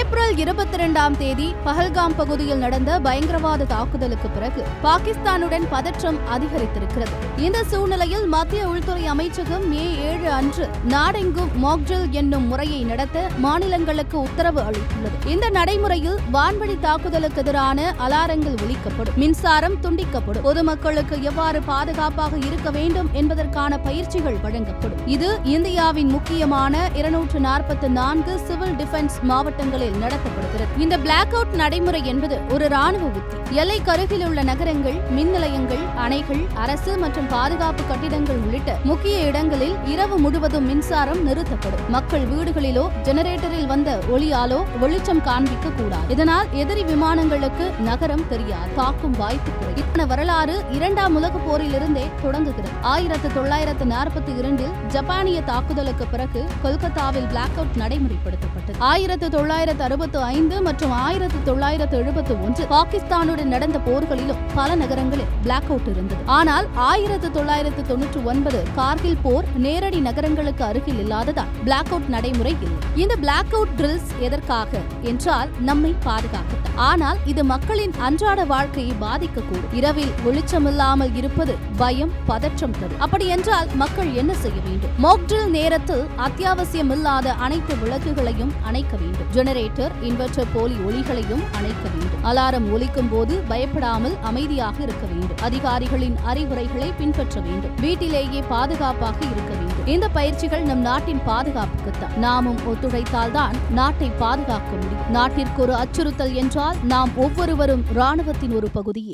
April 22ஆம் தேதி பஹல்காம் பகுதியில் நடந்த பயங்கரவாத தாக்குதலுக்கு பிறகு பாகிஸ்தானுடன் பதற்றம் அதிகரித்திருக்கிறது. இந்த சூழ்நிலையில் மத்திய உள்துறை அமைச்சகம் மே 7 அன்று நாடெங்கும் மாக்ட்ரில் என்னும் முறையை நடத்த மாநிலங்களுக்கு உத்தரவு அளித்துள்ளது. இந்த நடைமுறையில் வான்வழி தாக்குதலுக்கு எதிரான அலாரங்கள் ஒலிக்கப்படும், மின்சாரம் துண்டிக்கப்படும், பொதுமக்களுக்கு எவ்வாறு பாதுகாப்பாக இருக்க வேண்டும் என்பதற்கான பயிற்சிகள் வழங்கப்படும். இது இந்தியாவின் முக்கியமான 244 சிவில் டிஃபென்ஸ் மாவட்டங்களில் நடத்தப்படுகிறது. இந்த பிளாக் அவுட் நடைமுறை என்பது ஒரு ராணுவ உத்தி. எல்லைக்கு அருகில் உள்ள நகரங்கள், மின் நிலையங்கள், அணைகள், அரசு மற்றும் பாதுகாப்பு கட்டிடங்கள் உள்ளிட்ட முக்கிய இடங்களில் இரவு முழுவதும் மின்சாரம் நிறுத்தப்படும். மக்கள் வீடுகளிலோ ஜெனரேட்டரில் வந்த ஒளியாலோ வெளிச்சம் காண்பிக்க கூடாது. இதனால் எதிரி விமானங்களுக்கு நகரம் தெரியாது, தாக்கும் வாய்ப்பு குறையும். இதன வரலாறு 2ஆம் உலக போரிலிருந்தே தொடங்குகிறது. 1942இல் ஜப்பானிய தாக்குதலுக்கு பிறகு கொல்கத்தாவில் பிளாக் அவுட் நடைமுறைப்படுத்தப்பட்டது. 1965 மற்றும் 1971 பாகிஸ்தானுடன் நடந்த போர்களிலும் பல நகரங்களில் பிளாக் அவுட் இருந்தது. ஆனால் 1999 கார்கில் போர் நேரடி நகரங்களுக்கு அருகில் இல்லாததால் பிளாக் அவுட் நடைமுறை இல்லை. இந்த பிளாக் அவுட் ட்ரில்ஸ் எதற்காக என்றால் நம்மை பாதுகாக்க. ஆனால் இது மக்களின் அன்றாட வாழ்க்கையை பாதிக்கக்கூடும். இரவில் வெளிச்சமில்லாமல் இருப்பது பயம், பதற்றம் தரும். அப்படி என்றால் மக்கள் என்ன செய்ய வேண்டும்? மாக் ட்ரில் நேரத்தில் அத்தியாவசியமில்லாத அனைத்து விளக்குகளையும் அணைக்க வேண்டும். ஜெனரேட்டர், இன்வெர்டர் போலி ஒளிகளையும் அணைக்க வேண்டும். அலாரம் ஒலிக்கும் போது பயப்படாமல் அமைதியாக இருக்க வேண்டும். அதிகாரிகளின் அறிவுரைகளை பின்பற்ற வேண்டும். வீட்டிலேயே பாதுகாப்பாக இருக்க வேண்டும். இந்த பயிற்சிகள் நம் நாட்டின் பாதுகாப்புக்குத்தான். நாமும் ஒத்துழைத்தால்தான் நாட்டை பாதுகாக்க முடியும். நாட்டிற்கு ஒரு அச்சுறுத்தல் என்றால் நாம் ஒவ்வொருவரும் ராணுவத்தின் ஒரு பகுதியே.